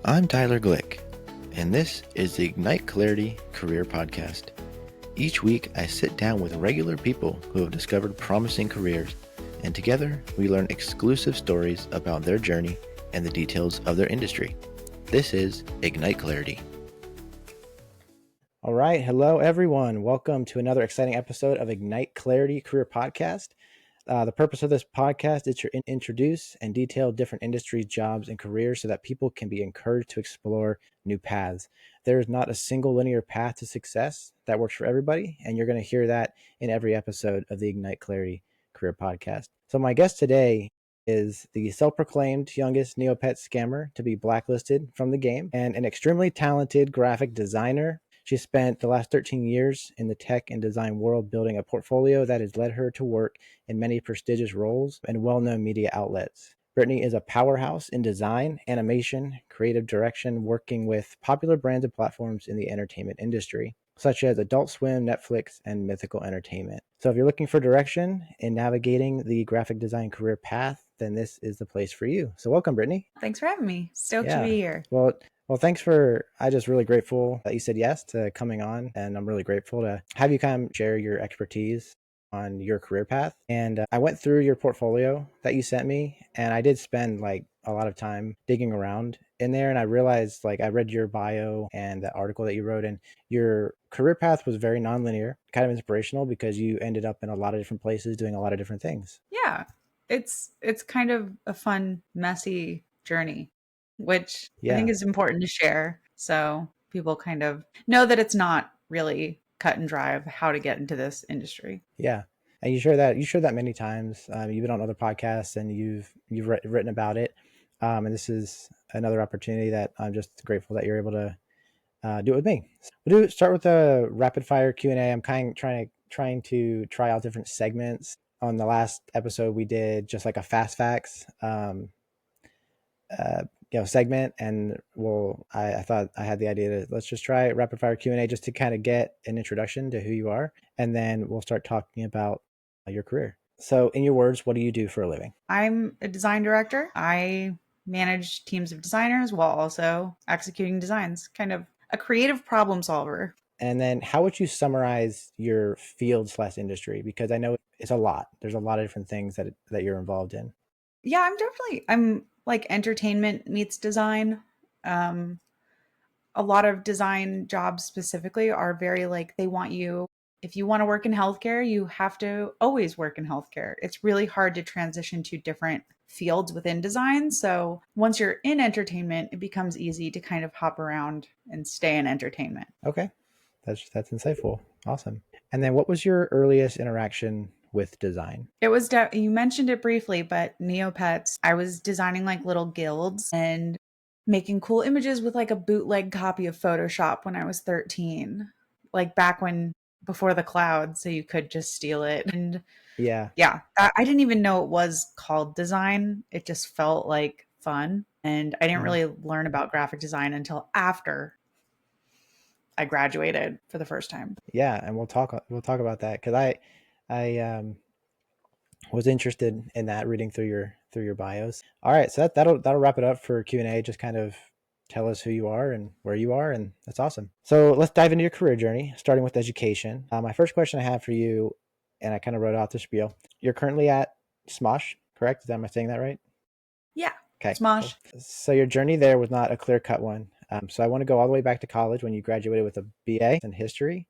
I'm Tyler Glick, and this is the Ignite Clarity Career Podcast. Each week, I sit down with regular people who have discovered promising careers, and together we learn exclusive stories about their journey and the details of their industry. This is Ignite Clarity. All right. Hello, everyone. Welcome to another exciting episode of Ignite Clarity Career Podcast. The purpose of this podcast is to introduce and detail different industries, jobs, and careers so that people can be encouraged to explore new paths. There is not a single linear path to success that works for everybody, and you're going to hear that in every episode of the Ignite Clarity Career Podcast. So my guest today is the self-proclaimed youngest Neopet scammer to be blacklisted from the game and an extremely talented graphic designer. She spent the last 13 years in the tech and design world building a portfolio that has led her to work in many prestigious roles and well-known media outlets. Brittany is a powerhouse in design, animation, creative direction, working with popular brands and platforms in the entertainment industry, such as Adult Swim, Netflix, and Mythical Entertainment. So if you're looking for direction in navigating the graphic design career path, then this is the place for you. So welcome, Brittany. Thanks for having me. Stoked to be here. Well, thanks I'm just really grateful that you said yes to coming on, and I'm really grateful to have you come share your expertise on your career path. And I went through your portfolio that you sent me, and I did spend like a lot of time digging around in there, and I realized I read your bio and the article that you wrote, and your career path was very nonlinear, kind of inspirational because you ended up in a lot of different places doing a lot of different things. Yeah, it's kind of a fun, messy journey, which I think is important to share so people kind of know that it's not really cut and dry of how to get into this industry. Yeah. And you share that many times. You've been on other podcasts and you've written about it. And this is another opportunity that I'm just grateful that you're able to do it with me. We'll start with a rapid fire Q&A. I'm trying to try out different segments. On the last episode, we did just like a fast facts segment, and I thought I had the idea to let's just try rapid fire Q&A just to kind of get an introduction to who you are, and then we'll start talking about your career. So in your words, what do you do for a living? I'm a design director. I manage teams of designers while also executing designs, kind of a creative problem solver. And then how would you summarize your field/industry? Because I know it's a lot. There's a lot of different things that you're involved in. Yeah, I'm like entertainment meets design. A lot of design jobs specifically are very they want you, if you want to work in healthcare, you have to always work in healthcare. It's really hard to transition to different fields within design. So once you're in entertainment, it becomes easy to kind of hop around and stay in entertainment. Okay. That's insightful. Awesome. And then what was your earliest interaction with design? It was, you mentioned it briefly, but Neopets, I was designing little guilds and making cool images with a bootleg copy of Photoshop when I was 13, back before the cloud, so you could just steal it. And yeah, I didn't even know it was called design. It just felt like fun. And I didn't really learn about graphic design until after I graduated for the first time. Yeah, and we'll talk about that because I was interested in that reading through your bios. All right, so that'll wrap it up for Q&A. Just kind of tell us who you are and where you are, and that's awesome. So let's dive into your career journey, starting with education. My first question I have for you, and I kind of wrote out the spiel. You're currently at Smosh, correct? Am I saying that right? Yeah. Okay. Smosh. Cool. So your journey there was not a clear-cut one. So I want to go all the way back to college when you graduated with a BA in history.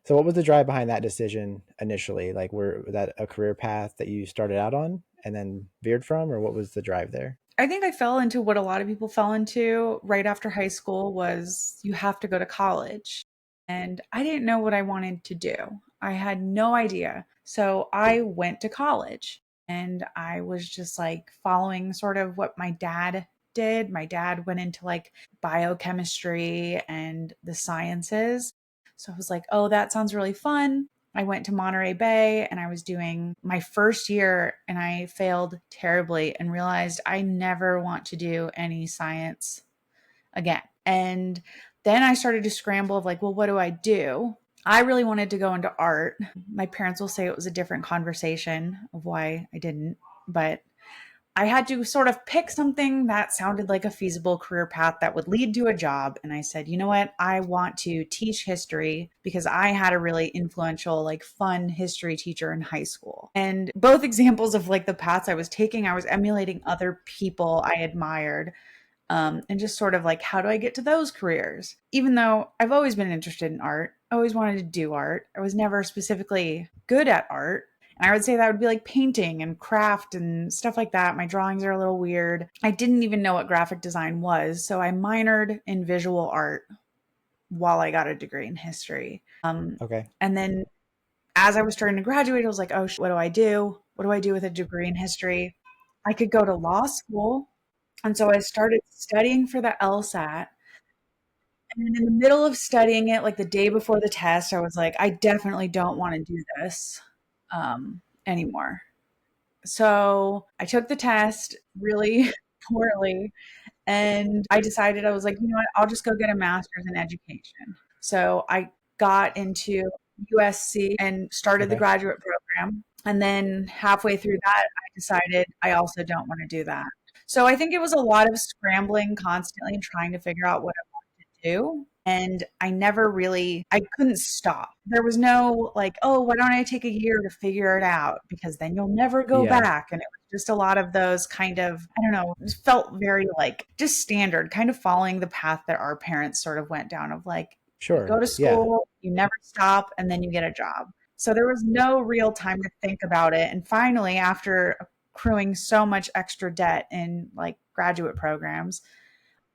So what was the drive behind that decision initially? Was that a career path that you started out on and then veered from, or what was the drive there? I think I fell into what a lot of people fell into right after high school was you have to go to college. And I didn't know what I wanted to do. I had no idea. So I went to college and I was just following sort of what my dad did. My dad went into biochemistry and the sciences. So I was like, oh, that sounds really fun. I went to Monterey Bay and I was doing my first year and I failed terribly and realized I never want to do any science again. And then I started to scramble of well, what do I do? I really wanted to go into art. My parents will say it was a different conversation of why I didn't, but I had to sort of pick something that sounded like a feasible career path that would lead to a job. And I said, you know what? I want to teach history because I had a really influential, like fun history teacher in high school. And both examples of like the paths I was taking, I was emulating other people I admired. And just sort of like, how do I get to those careers? Even though I've always been interested in art, I always wanted to do art. I was never specifically good at art. And I would say that would be like painting and craft and stuff like that. My drawings are a little weird. I didn't even know what graphic design was. So I minored in visual art while I got a degree in history. Okay. And then as I was starting to graduate, I was like, oh, what do I do? What do I do with a degree in history? I could go to law school. And so I started studying for the LSAT. And in the middle of studying it, like the day before the test, I was like, I definitely don't want to do this anymore. So I took the test really poorly. And I decided, I was like, you know what, I'll just go get a master's in education. So I got into USC and started the Okay. graduate program. And then halfway through that, I decided I also don't want to do that. So I think it was a lot of scrambling constantly and trying to figure out what I wanted to do. And I never really, I couldn't stop. There was no like, oh, why don't I take a year to figure it out? Because then you'll never go Yeah. back. And it was just a lot of those kind of, I don't know, it felt very like just standard, kind of following the path that our parents sort of went down of like, you go Sure. to Yeah. school, you never stop, and then you get a job. So there was no real time to think about it. And finally, after accruing so much extra debt in like graduate programs,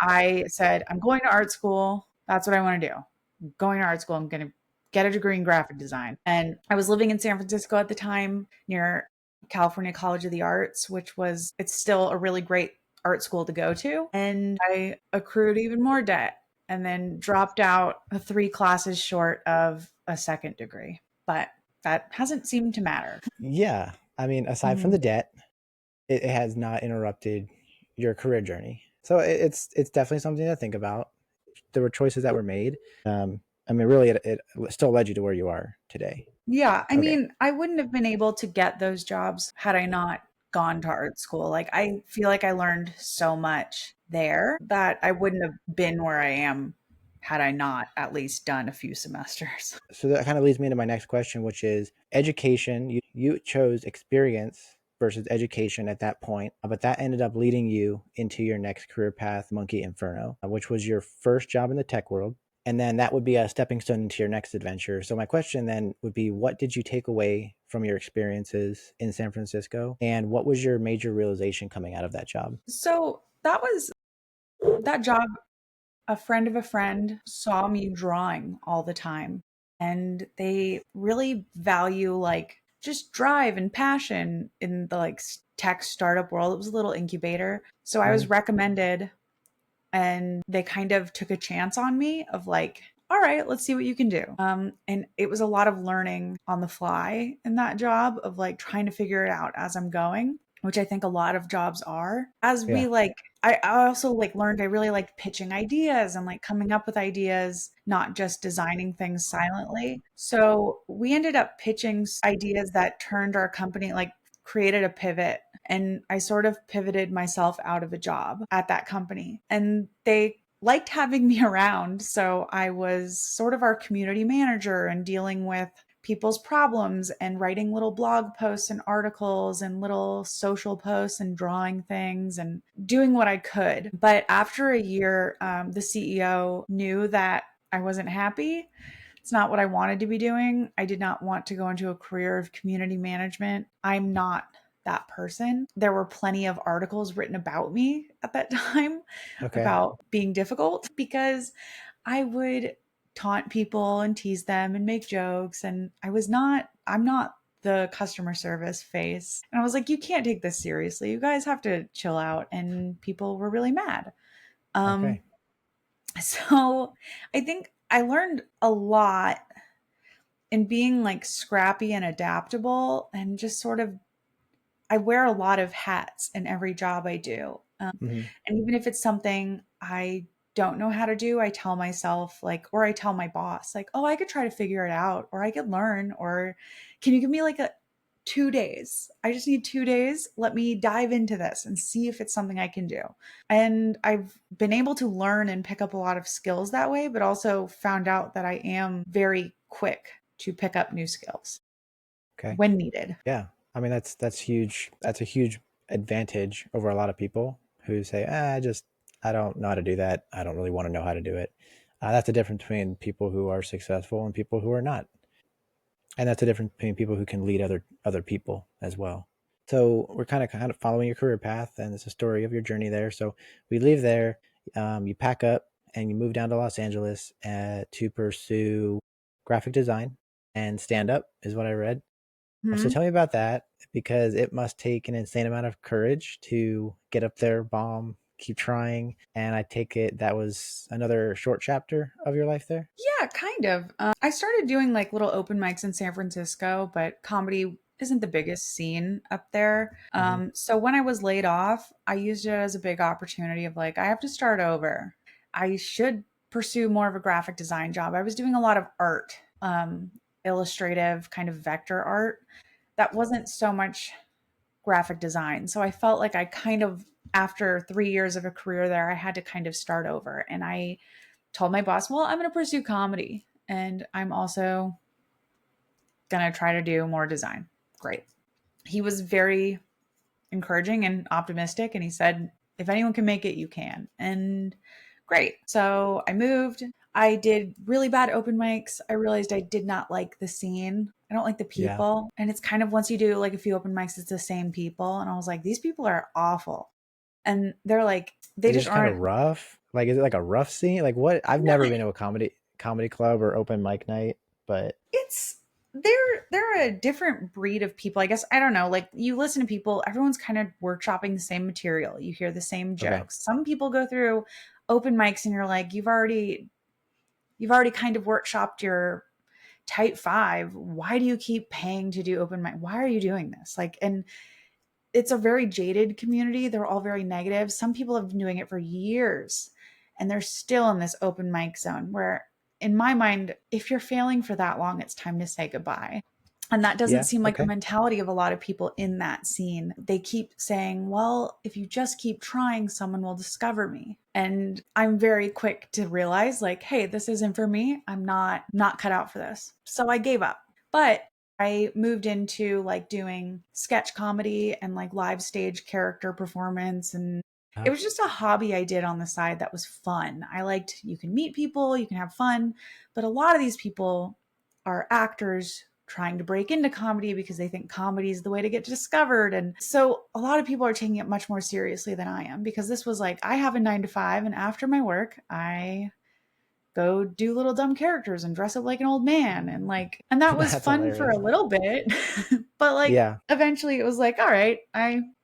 I said, I'm going to art school. That's what I want to do. I'm going to art school. I'm going to get a degree in graphic design. And I was living in San Francisco at the time near California College of the Arts, which was, it's still a really great art school to go to. And I accrued even more debt and then dropped out 3 classes short of a second degree. But that hasn't seemed to matter. Yeah. I mean, aside from Mhm. the debt, it has not interrupted your career journey. So it's definitely something to think about. There were choices that were made. I mean, really, it still led you to where you are today. Yeah, I Okay. mean, I wouldn't have been able to get those jobs had I not gone to art school. Like, I feel like I learned so much there that I wouldn't have been where I am had I not at least done a few semesters. So that kind of leads me into my next question, which is education. You chose experience versus education at that point, but that ended up leading you into your next career path, Monkey Inferno, which was your first job in the tech world. And then that would be a stepping stone into your next adventure. So my question then would be, what did you take away from your experiences in San Francisco? And what was your major realization coming out of that job? So that was that job. A friend of a friend saw me drawing all the time, and they really value like just drive and passion in the like tech startup world. It was a little incubator. So I Mm-hmm. was recommended, and they kind of took a chance on me of like, all right, let's see what you can do. And it was a lot of learning on the fly in that job of like trying to figure it out as I'm going, which I think a lot of jobs are. As we Yeah. like, I also like learned I really liked pitching ideas and like coming up with ideas, not just designing things silently. So we ended up pitching ideas that turned our company, like created a pivot, and I sort of pivoted myself out of a job at that company. And they liked having me around. So I was sort of our community manager and dealing with people's problems and writing little blog posts and articles and little social posts and drawing things and doing what I could. But after a year, the CEO knew that I wasn't happy. It's not what I wanted to be doing. I did not want to go into a career of community management. I'm not that person. There were plenty of articles written about me at that time Okay. about being difficult because I would taunt people and tease them and make jokes. And I'm not the customer service face. And I was like, you can't take this seriously. You guys have to chill out. And people were really mad. Um, Okay. so I think I learned a lot in being like scrappy and adaptable and just sort of, I wear a lot of hats in every job I do. Mm-hmm. And even if it's something I don't know how to do, I tell myself, like, or I tell my boss, like, oh, I could try to figure it out, or I could learn, or can you give me like 2 days. I just need 2 days. Let me dive into this and see if it's something I can do. And I've been able to learn and pick up a lot of skills that way, but also found out that I am very quick to pick up new skills Okay. when needed. Yeah. I mean, that's huge. That's a huge advantage over a lot of people who say, I don't know how to do that. I don't really want to know how to do it. That's the difference between people who are successful and people who are not. And that's the difference between people who can lead other people as well. So we're kind of following your career path, and it's a story of your journey there. So we leave there, you pack up, and you move down to Los Angeles to pursue graphic design and stand up, is what I read. So Hmm. tell me about that, because it must take an insane amount of courage to get up there, bomb, keep trying. And I take it that was another short chapter of your life there. Yeah, kind of. I started doing like little open mics in San Francisco, but comedy isn't the biggest scene up there. Hmm. So when I was laid off, I used it as a big opportunity of like, I have to start over. I should pursue more of a graphic design job. I was doing a lot of art, illustrative kind of vector art. That wasn't so much graphic design. So I felt like I kind of, after 3 years of a career there, I had to kind of start over. And I told my boss, well, I'm going to pursue comedy and I'm also going to try to do more design. Great. He was very encouraging and optimistic. And he said, if anyone can make it, you can. And great. So I moved. I did really bad open mics. I realized I did not like the scene. I don't like the Yeah. people. And it's kind of once you do like a few open mics, it's the same people. And I was like, these people are awful. And they're like, they Is it just just kind aren't. of rough? Like, is it like a rough scene? Like, what? I've No, never been to a comedy club or open mic night, but it's they're a different breed of people, I guess. I don't know, like you listen to people, everyone's kind of workshopping the same material, you hear the same okay. jokes. Some people go through open mics and you're like, you've already kind of workshopped your type five. Why do you keep paying to do open mic? Why are you doing this? Like, and it's a very jaded community. They're all very negative. Some people have been doing it for years and they're still in this open mic zone where, in my mind, if you're failing for that long, it's time to say goodbye. And that doesn't Yeah. seem like the Okay. mentality of a lot of people in that scene. They keep saying, well, if you just keep trying, someone will discover me. And I'm very quick to realize, like, hey, this isn't for me. I'm not cut out for this. So I gave up. But I moved into like doing sketch comedy and like live stage character performance. And it Uh, was just a hobby I did on the side that was fun. I liked, you can meet people, you can have fun, but a lot of these people are actors trying to break into comedy because they think comedy is the way to get discovered. And so a lot of people are taking it much more seriously than I am, because this was like, I have a 9 to 5, and after my work, I go do little dumb characters and dress up like an old man, and that was that's fun for hilarious. a little bit. But like Yeah. eventually it was like, all right, I'm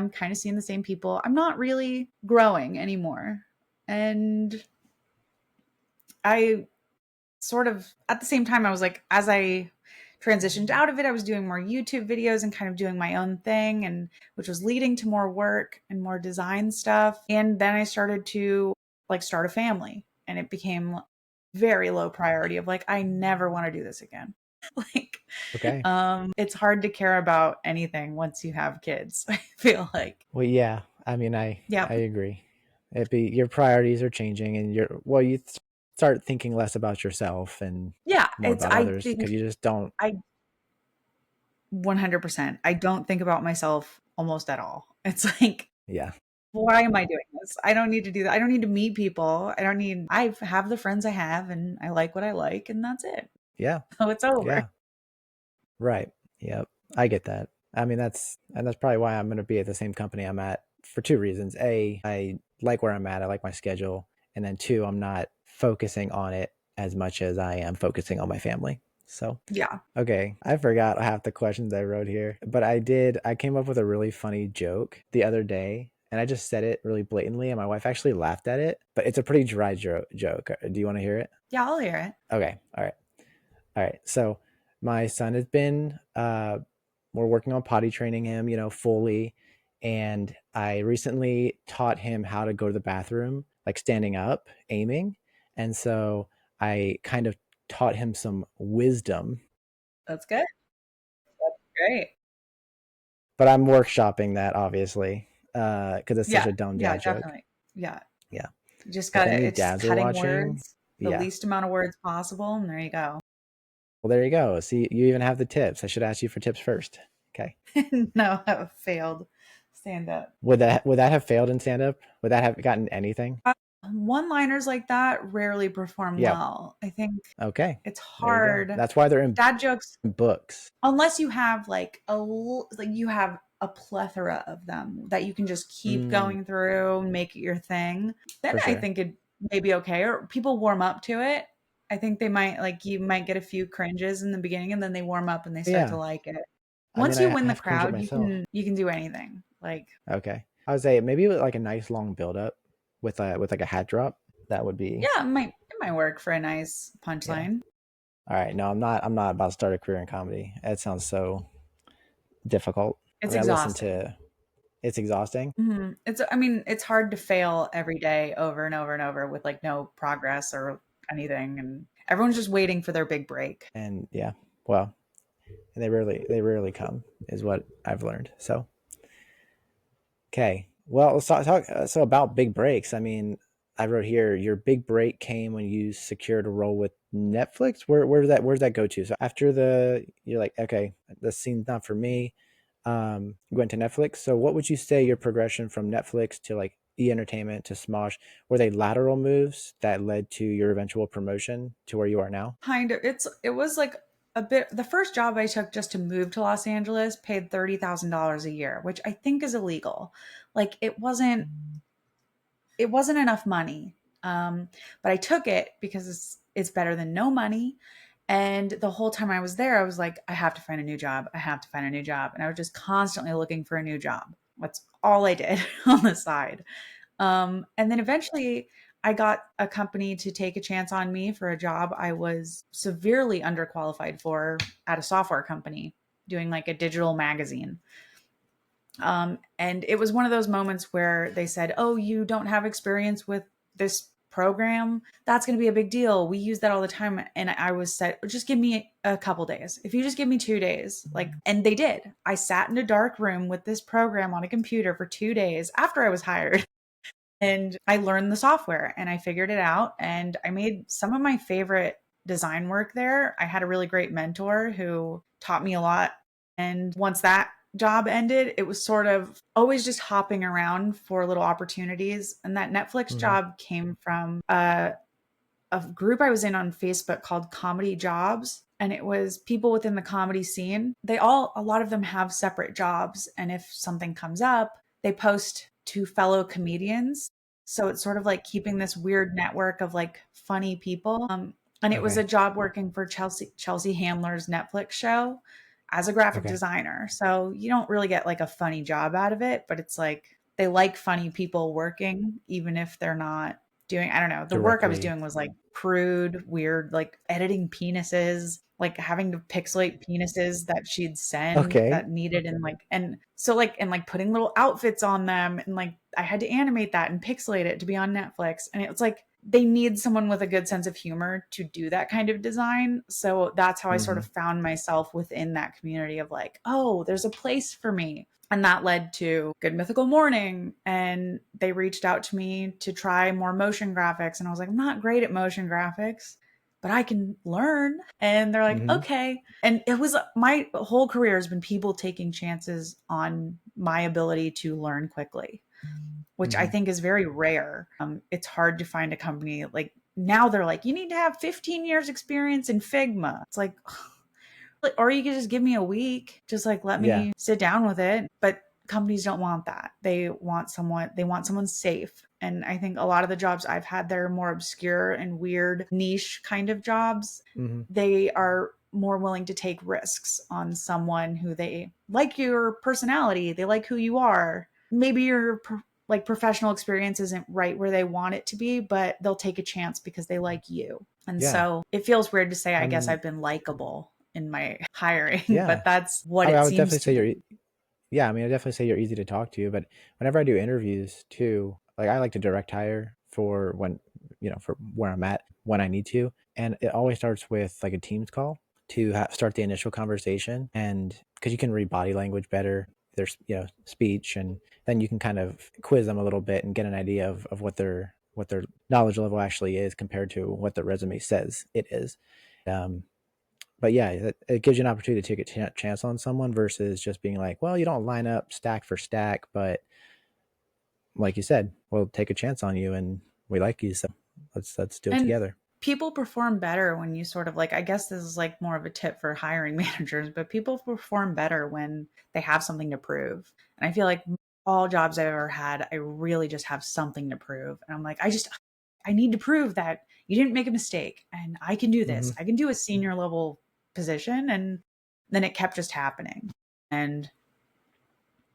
kind of seeing the same people. I'm not really growing anymore. And I sort of, at the same time, I was like, as I transitioned out of it, I was doing more YouTube videos and kind of doing my own thing, and which was leading to more work and more design stuff. And then I started to like start a family, and it became very low priority of like, I never want to do this again. Like, Okay. it's hard to care about anything once you have kids. I feel like, Well, yeah. I mean, I yep. agree. It be your priorities are changing, and start thinking less about yourself and Yeah, more it's, about I others, think because you just don't. I 100%. I don't think about myself almost at all. It's like, Yeah. why am I doing this? I don't need to do that. I don't need to meet people. I have the friends I have and I like what I like, and that's it. Yeah. So it's over. Yeah. Right. Yep. I get that. I mean, that's probably why I'm going to be at the same company I'm at, for two reasons. A, I like where I'm at. I like my schedule. And then two, I'm not focusing on it as much as I am focusing on my family. So, Yeah. okay. I forgot half the questions I wrote here, but I came up with a really funny joke the other day, and I just said it really blatantly, and my wife actually laughed at it, but it's a pretty dry joke. Do you want to hear it? Yeah, I'll hear it. Okay. All right. All right. So my son has been we're working on potty training him, fully. And I recently taught him how to go to the bathroom, like standing up, aiming. And so I kind of taught him some wisdom. That's good. That's great. but I'm workshopping that obviously because it's such Yeah, a dumb yeah, dad joke. definitely. Yeah. Yeah. You just If gotta any it's dads are cutting watching, words, the yeah. least amount of words possible, and there you go. Well, there you go. See, you even have the tips. I should ask you for tips first. Okay. No, that failed stand up. Would that have failed in stand up? Would that have gotten anything? One-liners like that rarely perform Yeah. well. I think Okay. it's There you go. hard. That's why they're in Dad jokes, books. unless you have like you have a plethora of them that you can just keep Mm, going through and make it your thing, then for I sure. think it may be okay. Or people warm up to it. I think they might like you might get a few cringes in the beginning and then they warm up and they start to Yeah. like it. I mean, Once I you win the have cringed at crowd, myself. you can do anything. Like Okay. I would say maybe with like a nice long build up with like a hat drop. That would be yeah, it might work for a nice yeah. punchline. All right. No, I'm not about to start a career in comedy. That sounds so difficult. I It's mean, I listen exhausting. to it's exhausting. It's I mean, it's hard to fail every day over and over and over with like no progress or anything and everyone's just waiting for their big break. And yeah, well, and they rarely come is what I've learned. So, okay. Well, let's talk so about big breaks. I mean, I wrote here your big break came when you secured a role with Netflix. Where's that go to? So after you're like, okay, the scene's not for me. You went to Netflix. So what would you say your progression from Netflix to like E Entertainment to Smosh, were they lateral moves that led to your eventual promotion to where you are now? Kind of it was like a bit the first job I took just to move to Los Angeles paid $30,000 a year, which I think is illegal. Like it wasn't enough money. But I took it because it's better than no money. And the whole time I was there, I was like, I have to find a new job. I have to find a new job. And I was just constantly looking for a new job. That's all I did on the side. And then eventually I got a company to take a chance on me for a job I was severely underqualified for at a software company doing like a digital magazine. And it was one of those moments where they said, "Oh, you don't have experience with this program. That's going to be a big deal. We use that all the time." And I was said, "Just give me a couple days. If you just give me 2 days." Like, and they did. I sat in a dark room with this program on a computer for 2 days after I was hired. And I learned the software and I figured it out. And I made some of my favorite design work there. I had a really great mentor who taught me a lot. And once that job ended, it was sort of always just hopping around for little opportunities. And that Netflix Hmm. job came from a group I was in on Facebook called Comedy Jobs. And it was people within the comedy scene. A lot of them have separate jobs. And if something comes up, they post to fellow comedians. So it's sort of like keeping this weird network of like funny people. And it was a Okay. job working for Chelsea Handler's Netflix show as a graphic Okay. designer. So you don't really get like a funny job out of it, but it's like they like funny people working, even if they're not doing, I don't know, the work I was Directly. doing was like crude, weird, like editing penises, like having to pixelate penises that she'd send Okay. that needed and like and so like and like putting little outfits on them and like I had to animate that and pixelate it to be on Netflix. And it's like they need someone with a good sense of humor to do that kind of design. So that's how I sort Hmm. of found myself within that community of like, oh, there's a place for me. And that led to Good Mythical Morning. And they reached out to me to try more motion graphics. And I was like, I'm not great at motion graphics, but I can learn. And they're like, Hmm. okay. And it was my whole career has been people taking chances on my ability to learn quickly, which I Hmm. think is very rare. It's hard to find a company like now they're like, you need to have 15 years experience in Figma. It's like, or you could just give me a week, just like let Yeah. me sit down with it. But companies don't want that. They want someone safe. And I think a lot of the jobs I've had there are more obscure and weird niche kind of jobs. Hmm. They are more willing to take risks on someone who they like your personality, they like who you are. Maybe like professional experience isn't right where they want it to be, but they'll take a chance because they like you. And Yeah. so it feels weird to say, I I guess mean, I've been likable in my hiring, yeah. but that's what I mean, I it would seems definitely to say be. yeah, I mean, I definitely say you're easy to talk to, but whenever I do interviews too, like I like to direct hire for for where I'm at when I need to. And it always starts with like a Teams call to start the initial conversation. And because you can read body language better. their speech, and then you can kind of quiz them a little bit and get an idea of what their knowledge level actually is compared to what the resume says it is. Um, but yeah, it gives you an opportunity to take a chance on someone versus just being like, well, you don't line up stack for stack, but like you said, we'll take a chance on you and we like you, so let's do it And together. people perform better when you sort of like, I guess this is like more of a tip for hiring managers, but people perform better when they have something to prove. And I feel like all jobs I've ever had, I really just have something to prove. And I'm like, I need to prove that you didn't make a mistake and I can do Mm-hmm. this. I can do a senior level position. And then it kept just happening. And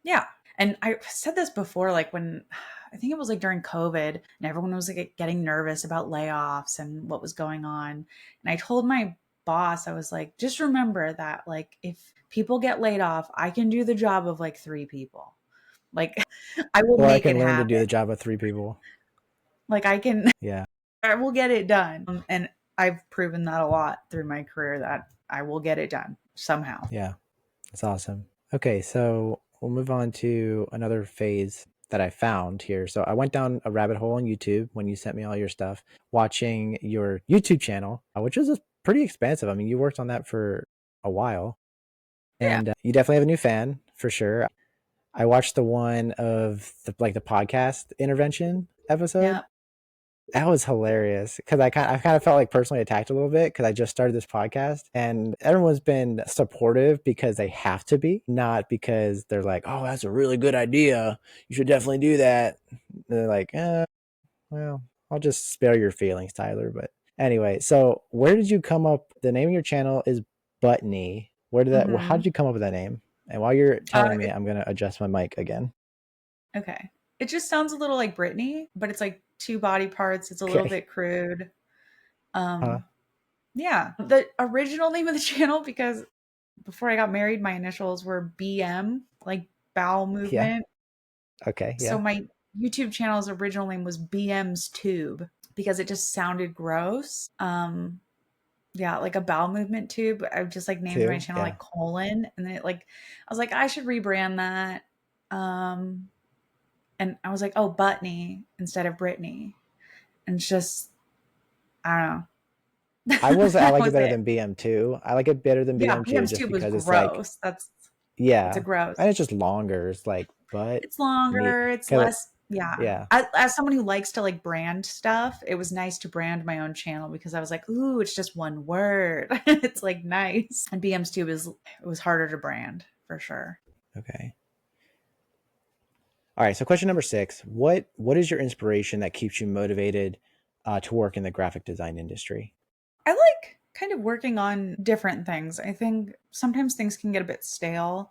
yeah. And I said this before, like when I think it was like during COVID and everyone was like getting nervous about layoffs and what was going on. And I told my boss, I was like, just remember that like if people get laid off, I can do the job of like three people. Like I will Or I make it can learn to happen. do the job of three people. Like I can, Yeah. I will get it done. And I've proven that a lot through my career that I will get it done somehow. Yeah. That's awesome. Okay, so we'll move on to another phase that I found here. So I went down a rabbit hole on YouTube when you sent me all your stuff, watching your YouTube channel, which is pretty expansive. I mean, you worked on that for a while, Yeah. and you definitely have a new fan for sure. I watched the one of the podcast intervention episode. Yeah. That was hilarious because I kind of felt like personally attacked a little bit because I just started this podcast and everyone's been supportive because they have to be, not because they're like, oh, that's a really good idea. You should definitely do that. They're like, well, I'll just spare your feelings, Tyler. But anyway, so where did you come up? The name of your channel is Brittany. How Hmm. did you come up with that name? And while you're telling me, It, I'm going to adjust my mic again. okay. It just sounds a little like Britney, but it's like two body parts. It's a little Okay. bit crude. Huh? Um, yeah. The original name of the channel, because before I got married, my initials were BM, like bowel Yeah. movement. Okay. So Yeah. my YouTube channel's original name was BM's Tube because it just sounded gross. Yeah, like a bowel movement tube. I just like named my Two. channel Yeah. like colon, and then I was like, I should rebrand that. Um, and I was like, oh, Buttney instead of Brittany. And it's just, I don't know. I That like it was better it. than BM2. I like it better than Yeah, BM2 BM's just tube was because it's like, gross. It's a yeah, gross. and it's just longer. It's like butt It's meat. longer, it's Cause less, yeah. yeah, As someone who likes to like brand stuff, it was nice to brand my own channel because I was like, ooh, it's just one word. It's like nice. And BM's tube it was harder to brand for sure. okay. All right. So question number 6: What is your inspiration that keeps you motivated to work in the graphic design industry? I like kind of working on different things. I think sometimes things can get a bit stale.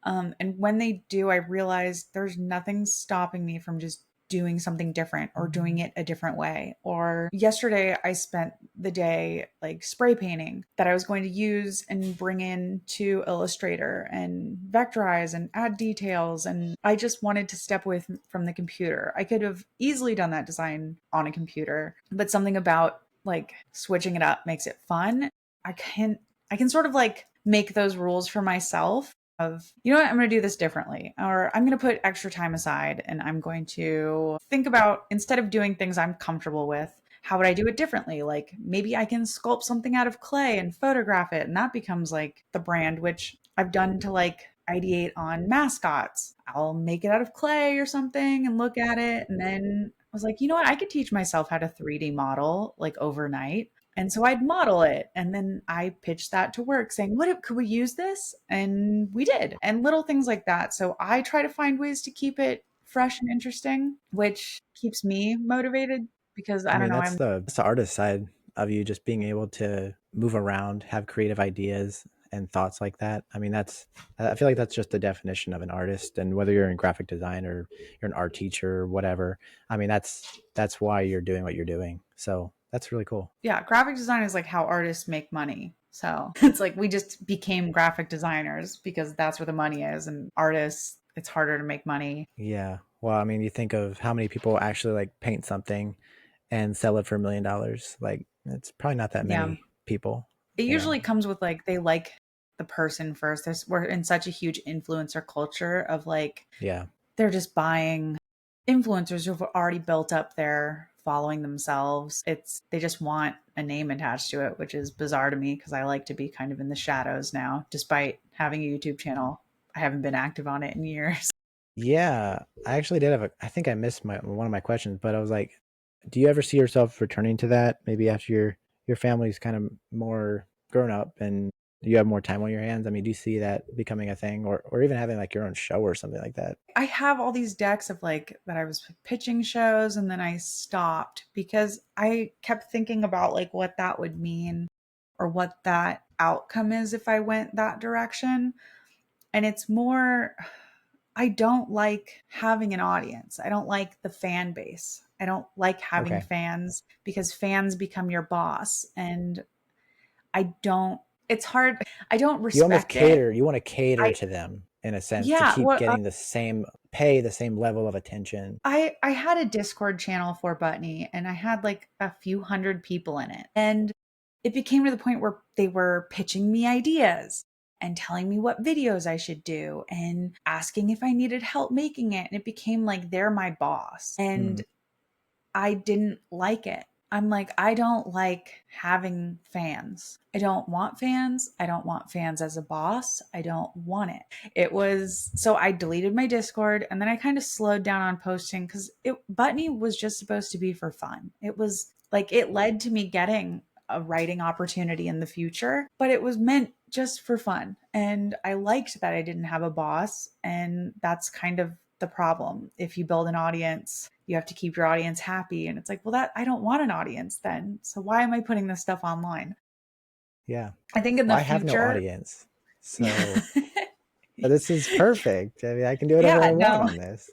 And when they do, I realize there's nothing stopping me from just doing something different or doing it a different way. Or yesterday, I spent the day like spray painting that I was going to use and bring in to Illustrator and vectorize and add details. And I just wanted to step away from the computer. I could have easily done that design on a computer, but something about like switching it up makes it fun. I can I can sort of like make those rules for myself of, you know what, I'm going to do this differently, or I'm going to put extra time aside and I'm going to think about, instead of doing things I'm comfortable with, how would I do it differently? Like maybe I can sculpt something out of clay and photograph it, and that becomes like the brand, which I've done to like ideate on mascots. I'll make it out of clay or something and look at it. And then I was like, you know what? I could teach myself how to 3D model like overnight. And so I'd model it. And then I pitched that to work saying, could we use this? And we did. And little things like that. So I try to find ways to keep it fresh and interesting, which keeps me motivated because I I don't mean, know, that's the artist side of you, just being able to move around, have creative ideas and thoughts like that. I mean, I feel like that's just the definition of an artist. And whether you're in graphic design or you're an art teacher or whatever, I mean, that's why you're doing what you're doing. So that's really cool. yeah, graphic design is like how artists make money. So it's like we just became graphic designers because that's where the money is. And artists, it's harder to make money. Yeah. Well, I mean, you think of how many people actually like paint something and sell it for $1 million. Like, it's probably not that Yeah. many people, It you know. usually comes with like they like the person first. We're in such a huge influencer culture of like, Yeah. they're just buying influencers who've already built up their following themselves. They just want a name attached to it, which is bizarre to me because I like to be kind of in the shadows now, despite having a YouTube channel. I haven't been active on it in years. Yeah, I actually did have I think I missed one of my questions, but I was like, do you ever see yourself returning to that maybe after your family's kind of more grown up and you have more time on your hands? I mean, do you see that becoming a thing or even having like your own show or something like that? I have all these decks of like that I was pitching shows and then I stopped because I kept thinking about like what that would mean or what that outcome is if I went that direction. And it's more, I don't like having an audience. I don't like the fan base. I don't like having Okay. fans because fans become your boss. And I don't, it's hard. I don't You almost respect it. cater, you want to cater I, to them in a sense to yeah, keep getting the same pay, the same level of attention. I had a Discord channel for Buttney and I had like a few hundred people in it. And it became to the point where they were pitching me ideas and telling me what videos I should do and asking if I needed help making it. And it became like they're my boss. Hmm. And I didn't like it. I'm like, I don't like having fans. I don't want fans. I don't want fans as a boss. I don't want it. It was so I deleted my Discord and then I kind of slowed down on posting because it Buttney was just supposed to be for fun. It was like it led to me getting a writing opportunity in the future, but it was meant just for fun. And I liked that I didn't have a boss. And that's kind of the problem. If you build an audience, you have to keep your audience happy. And it's like, well, that I don't want an audience then. So why am I putting this stuff online? Yeah. I think in Well, the I have no future, audience. So this is perfect. I mean, I can do whatever yeah, I want no, on this.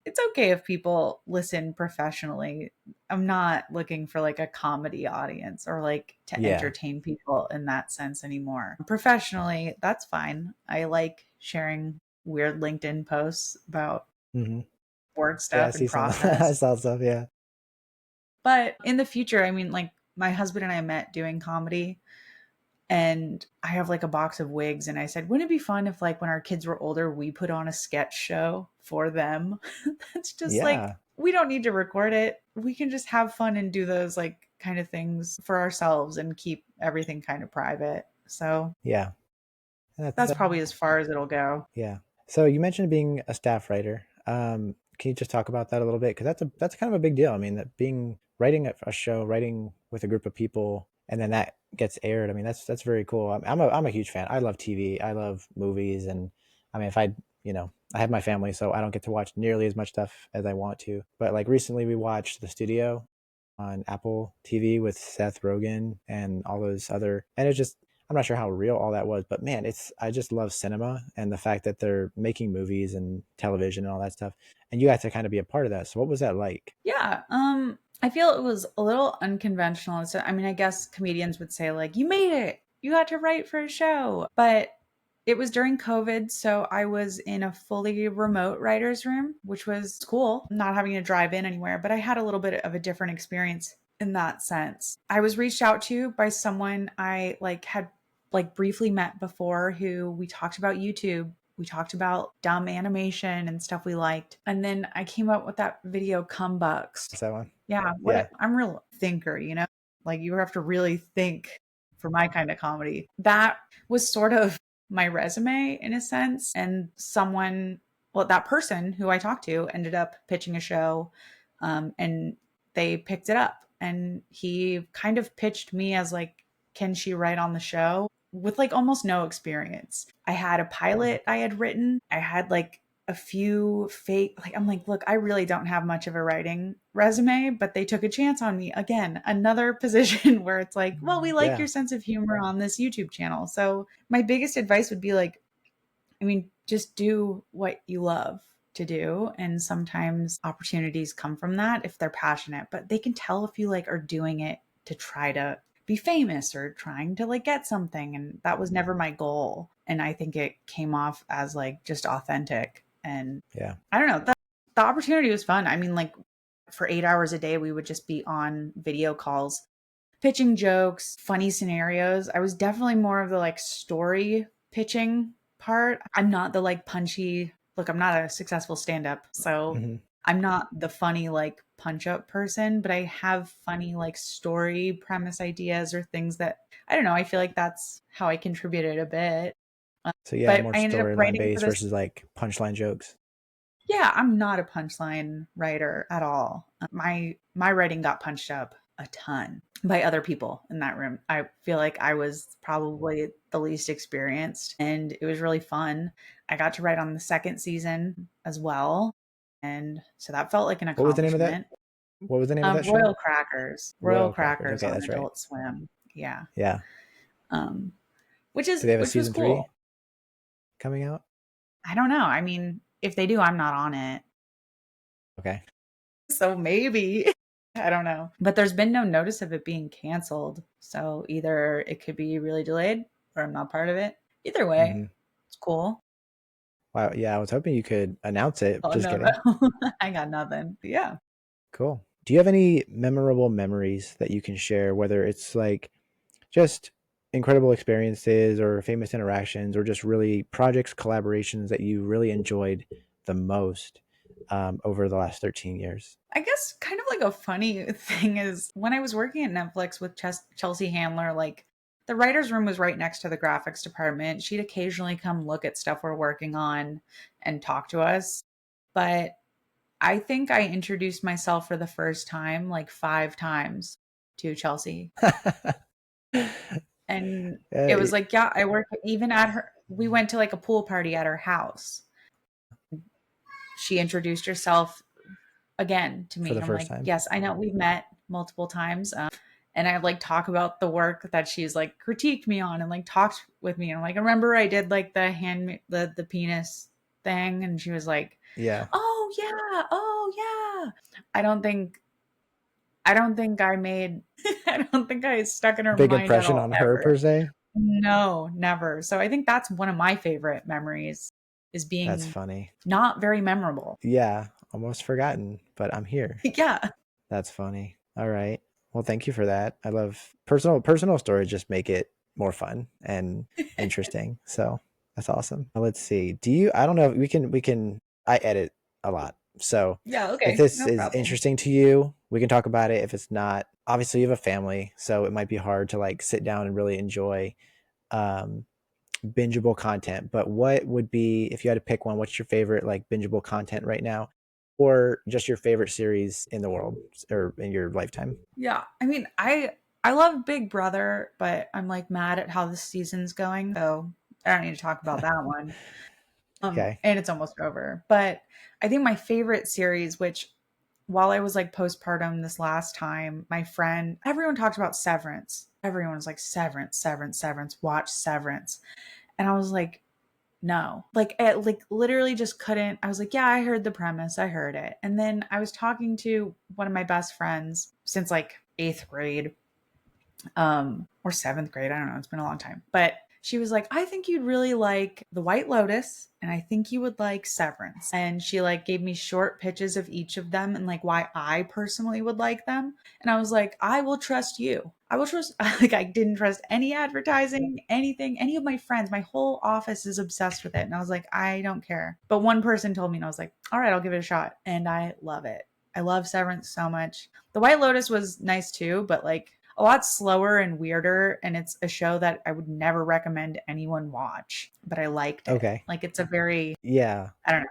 it's okay if people listen professionally. I'm not looking for like a comedy audience or like to Yeah. entertain people in that sense anymore. Professionally, that's fine. I like sharing weird LinkedIn posts about Hmm. work Yeah, I stuff and see some. I process. saw stuff. Yeah. But in the future, I mean, like my husband and I met doing comedy and I have like a box of wigs. And I said, wouldn't it be fun if, like, when our kids were older, we put on a sketch show for them? That's just like, Yeah. we don't need to record it. We can just have fun and do those like kind of things for ourselves and keep everything kind of private. So Yeah. That's that's probably as far as it'll go. yeah. So you mentioned being a staff writer. Can you just talk about that a little bit? Because that's kind of a big deal. I mean, that being writing a show, writing with a group of people, and then that gets aired. I mean, that's very cool. I'm a huge fan. I love TV. I love movies, and I mean, if I I have my family, so I don't get to watch nearly as much stuff as I want to. But like recently, we watched The Studio on Apple TV with Seth Rogen and all those other, and it's just I'm not sure how real all that was, but man, I just love cinema and the fact that they're making movies and television and all that stuff. And you got to kind of be a part of that. So what was that like? Yeah. I feel it was a little unconventional. So, I mean, I guess comedians would say, like, you made it, you got to write for a show. But it was during COVID. So I was in a fully remote writer's room, which was cool, not having to drive in anywhere. But I had a little bit of a different experience in that sense. I was reached out to by someone I like had like briefly met before who we talked about YouTube. We talked about dumb animation and stuff we liked. And then I came up with that video Come Bucks. Is that one? Yeah, Yeah. I'm a real thinker, Like you have to really think for my kind of comedy. That was sort of my resume in a sense. And that person who I talked to ended up pitching a show, and they picked it up. And he kind of pitched me as like, can she write on the show with like almost no experience? I had a pilot I had written. I had like a few fake, like, I'm like, look, I really don't have much of a writing resume, but they took a chance on me. Again, another position where it's like, well, we like Yeah. your sense of humor on this YouTube channel. So my biggest advice would be like, I mean, just do what you love to do. And sometimes opportunities come from that if they're passionate, but they can tell if you like are doing it to try to be famous or trying to like get something. And that was never my goal. And I think it came off as like just authentic. And Yeah. I don't know, the opportunity was fun. I mean, like for 8 hours a day, we would just be on video calls pitching jokes, funny scenarios. I was definitely more of the like story pitching part. I'm not the like punchy, look, I'm not a successful stand up. So Hmm. I'm not the funny like punch up person, but I have funny like story premise ideas or things that I don't know. I feel like that's how I contributed a bit. So yeah, But more I ended up storyline writing for based this. versus like punchline jokes. Yeah, I'm not a punchline writer at all. My writing got punched up a ton by other people in that room. I feel like I was probably the least experienced and it was really fun. I got to write on the second season as well. And so that felt like an What was the name of that? accomplishment. What was the name of that show? Royal Crackers. Royal Royal Crackers. Crackers Okay, on that's right. Adult Swim. Yeah. Yeah. Um Do they have a which was season cool. 3 coming out? I don't know. I mean, if they do, I'm not on it. Okay. So maybe. I don't know. But there's been no notice of it being canceled. So either it could be really delayed or I'm not part of it. Either way, Hmm. it's cool. Wow. Yeah, I was hoping you could announce it. Oh Just no, kidding. no. I got nothing. Yeah. Cool. Do you have any memorable memories that you can share, whether it's like just incredible experiences or famous interactions or just really projects, collaborations that you really enjoyed the most over the last 13 years? I guess kind of like a funny thing is when I was working at Netflix with Chelsea Handler, like the writer's room was right next to the graphics department. She'd occasionally come look at stuff we're working on and talk to us. But I think I introduced myself for the first time like 5 times to Chelsea. And it was like, yeah, I work even at her. We went to like a pool party at her house. She introduced herself again to For me. the And I'm first like, time. yes, I know we've met multiple times. And I like talk about the work that she's like critiqued me on and like talked with me. And I'm like, I remember I did like the the penis thing. And she was like, Yeah. oh yeah, oh yeah. I don't think I don't think I made I don't think I stuck in her Big mind at impression all on her ever. per se. No, never. So I think that's one of my favorite memories is That's being funny. not very memorable. Yeah. Almost forgotten, but I'm here. Yeah. That's funny. All right. Well, thank you for that. I love personal stories just make it more fun and interesting. So that's awesome. Let's see. Do you I don't know if we can I edit a lot. So Yeah, if okay. this No is problem. interesting to you, we can talk about it. If it's not, obviously you have a family, so it might be hard to like sit down and really enjoy um bingeable content. But what would be, if you had to pick one, what's your favorite like bingeable content right now? Or just your favorite series in the world or in your lifetime? Yeah. I mean, I love Big Brother, but I'm like mad at how the season's going. So I don't need to talk about that one. Okay. And it's almost over. But I think my favorite series, which while I was like postpartum this last time, my friend, everyone talked about Severance. Everyone was like, Severance, Severance, Severance, watch Severance. And I was like, no, like, it, like literally just couldn't. I was like, yeah, I heard the premise, I heard it. And then I was talking to one of my best friends since like eighth grade, or seventh grade. I don't know. It's been a long time. But she was like, I think you'd really like The White Lotus and I think you would like Severance. And she like gave me short pitches of each of them and like why I personally would like them. And I was like, I will trust you. I will trust, like, I didn't trust any advertising, anything, any of my friends. My whole office is obsessed with it. And I was like, I don't care. But one person told me, and I was like, all right, I'll give it a shot. And I love it. I love Severance so much. The White Lotus was nice too, but like a lot slower and weirder. And it's a show that I would never recommend anyone watch, but I liked it. Okay. Like it's a very, Yeah. I don't know.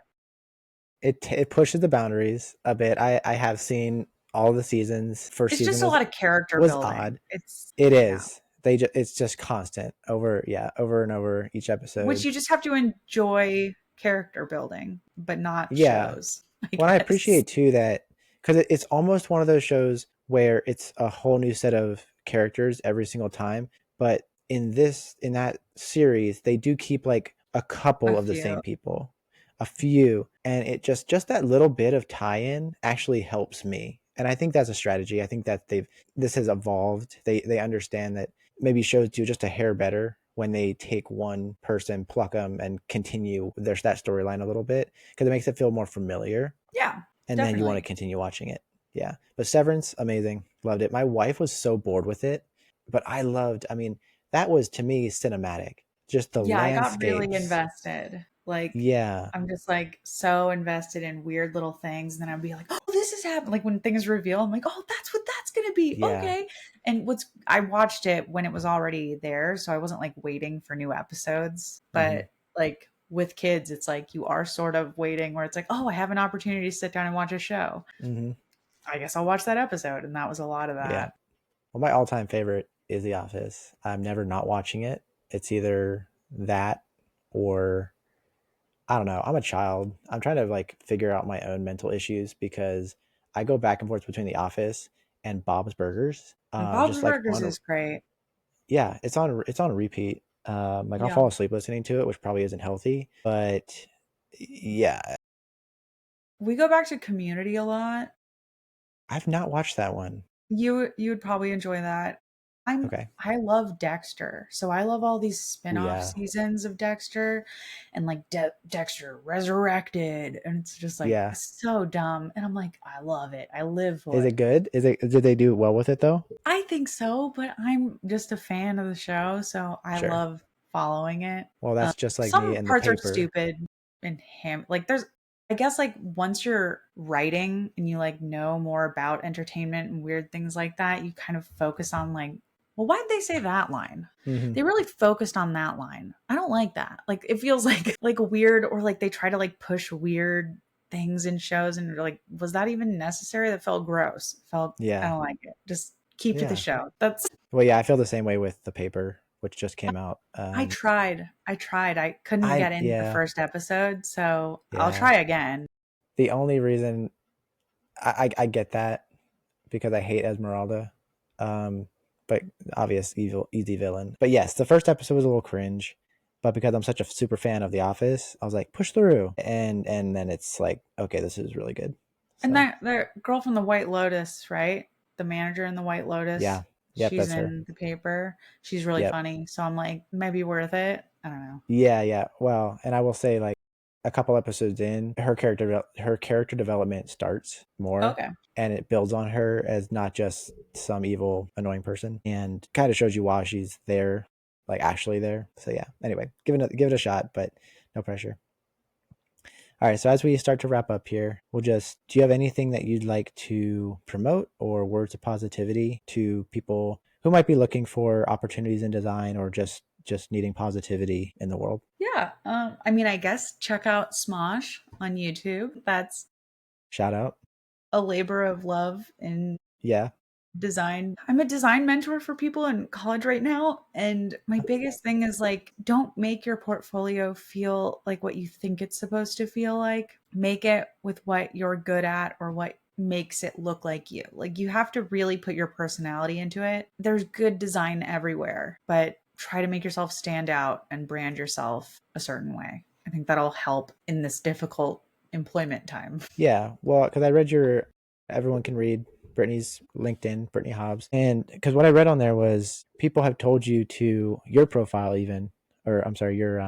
It pushes the boundaries a bit. I have seen all the seasons. First It's season just a lot of character was building. odd. It's, It yeah, is. It's just constant over, yeah, over and over each which episode. you just have to enjoy character building, but not Yeah. shows, I Well, I guess. appreciate too that because it's almost one of those shows where it's a whole new set of characters every single time. But in that series, they do keep like a A couple of the few. same people, a few, and it just that little bit of tie-in actually helps me. And I think that's a strategy. I think that this has evolved. They understand that maybe shows do just a hair better when they take one person, pluck them, and continue there's that storyline a little bit because it makes it feel more familiar Yeah, and then you want to definitely. continue watching it. Yeah. But Severance, amazing. Loved it. My wife was so bored with it, but I loved, I mean, that was to me cinematic. Just the Yeah, I got really landscapes. invested. Like, Yeah. I'm just like so invested in weird little things. And then I'd be like, oh, this is happening. Like when things reveal, I'm like, oh, that's what that's going to be. Yeah. Okay. And I watched it when it was already there. So I wasn't like waiting for new episodes. Hmm. But like with kids, it's like you are sort of waiting where it's like, oh, I have an opportunity to sit down and watch a show. Hmm. I guess I'll watch that episode. And that was a lot of Yeah. that. Well, my all-time favorite is The Office. I'm never not watching it. It's either that or I don't know. I'm a child. I'm trying to like figure out my own mental issues because I go back and forth between The Office and Bob's Burgers. And Bob's Just like Burgers is great. yeah, it's on repeat. Like I'll Yeah. fall asleep listening to it, which probably isn't healthy, but yeah, We go back to Community a lot. I've not watched that one. You would probably enjoy that. Okay. I love Dexter. So I love all these Oh spin-off yeah. seasons of Dexter and like Dexter Resurrected and it's just like Yeah. so dumb and I'm like I love it. I live Is for it it. good? Did they do well with it though? I think so, but I'm just a fan of the show, so I Sure. love following it. Well, that's just like me Some and the parts are paper. stupid and him like there's I guess like once you're writing and you like know more about entertainment and weird things like that, you kind of focus on like, well, why'd they say that line? Hmm. They really focused on that line. I don't like that. Like it feels like like weird or like they try to like push weird things in shows and you're like, was that even necessary? That felt gross. Felt I Yeah. don't like it. Just keep to the Yeah. show. That's Well, yeah, I feel the same way with the paper, which just came out. I tried. I tried. I couldn't get into the Yeah, first episode, so I'll yeah. try again. The only reason I get that because I hate Esmeralda. Um, but obvious evil easy villain. But yes, the first episode was a little cringe. But because I'm such a super fan of The Office, I was like, push through. And then it's like, okay, this is really good. And So the girl from the White Lotus, right? The manager in the White yeah. Lotus, Yep, she's that's her. in the paper. She's really Yep. funny. So I'm like, maybe worth it. I don't know. Yeah, yeah. Well, and I will say like a couple episodes in, her character development starts more Okay. and it builds on her as not just some evil annoying person and kind of shows you why she's there, like actually there. So yeah. Anyway, give it a shot, but no pressure. All right, so as we start to wrap up here, do you have anything that you'd like to promote or words of positivity to people who might be looking for opportunities in design or just needing positivity in the world? Yeah. I mean, I guess check out Smosh on YouTube. That's Shout out. a labor of love in Yeah. design. I'm a design mentor for people in college right now. And my biggest thing is like, don't make your portfolio feel like what you think it's supposed to feel like. Make it with what you're good at or what makes it look like you. Like, you have to really put your personality into it. There's good design everywhere, but try to make yourself stand out and brand yourself a certain way. I think that'll help in this difficult employment time. Yeah. Well, because I read everyone can read Brittany's LinkedIn, Brittany Hobbs. And because what I read on there was people have told you to your profile, even, or I'm sorry, your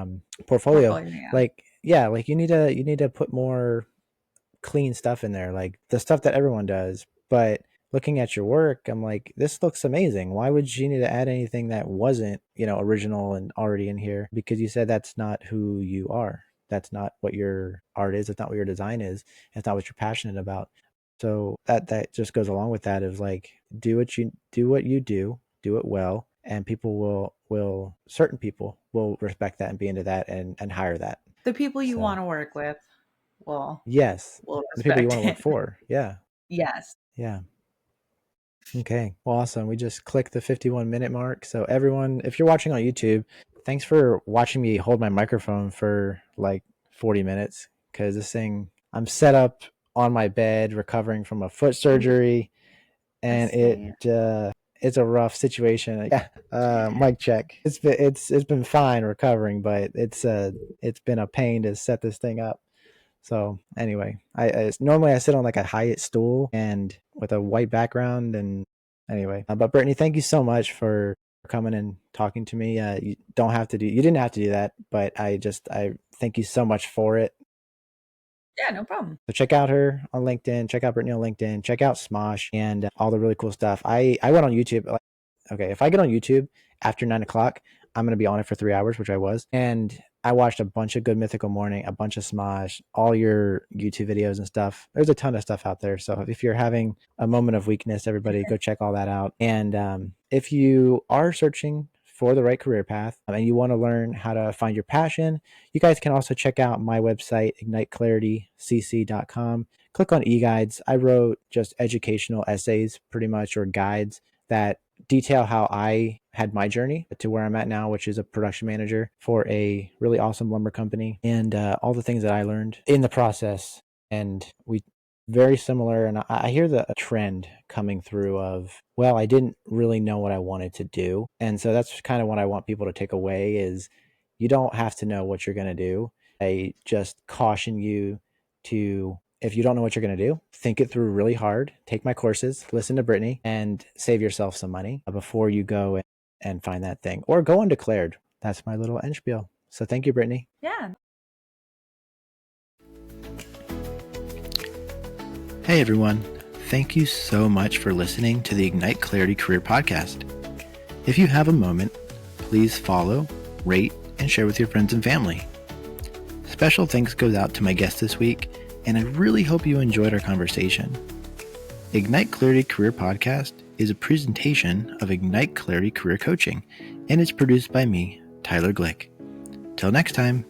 portfolio, Portfolio, yeah. like, yeah, like you need to put more clean stuff in there, like the stuff that everyone does. But looking at your work, I'm like, this looks amazing. Why would you need to add anything that wasn't, original and already in here? Because you said that's not who you are. That's not what your art is. It's not what your design is. It's not what you're passionate about. So that just goes along with that of like do it well, and people will certain people will respect that and be into that and hire that. The people you So want to work with will yes, will the people you want respect to work it. for. Yeah. Yes. Yeah. Okay. Well, awesome. We just clicked the 51-minute mark. So everyone, if you're watching on YouTube, thanks for watching me hold my microphone for like 40 minutes because this thing, I'm set up on my bed recovering from a foot Ooh, surgery I and see. it's a rough situation. Yeah. Mic check. It's been fine recovering, but it's been a pain to set this thing up. So anyway, I normally I sit on like a Hyatt stool and with a white background. And anyway, but Brittany, thank you so much for coming and talking to me. You didn't have to do that, but I thank you so much for it. Yeah, no problem. So check out her on LinkedIn, check out Brittany on LinkedIn, check out Smosh and all the really cool stuff. I went on YouTube. Okay, if I get on YouTube after 9 o'clock, I'm going to be on it for 3 hours, which I was. And I watched a bunch of Good Mythical Morning, a bunch of Smosh, all your YouTube videos and stuff. There's a ton of stuff out there. So if you're having a moment of weakness, everybody go check all that out. And if you are searching for the right career path and you want to learn how to find your passion, you guys can also check out my website, igniteclaritycc.com. Click on e-guides. I wrote just educational essays pretty much, or guides that detail how I had my journey to where I'm at now, which is a production manager for a really awesome lumber company, and all the things that I learned in the process. And we very similar. And I hear the trend coming through of, well, I didn't really know what I wanted to do. And so that's kind of what I want people to take away is you don't have to know what you're going to do. I just caution you to, if you don't know what you're going to do, think it through really hard, take my courses, listen to Brittany, and save yourself some money before you go and find that thing, or go undeclared. That's my little end spiel. So thank you, Brittany. Yeah. Hey everyone, thank you so much for listening to the Ignite Clarity Career Podcast. If you have a moment, please follow, rate, and share with your friends and family. Special thanks goes out to my guest this week, and I really hope you enjoyed our conversation. Ignite Clarity Career Podcast is a presentation of Ignite Clarity Career Coaching, and it's produced by me, Tyler Glick. Till next time.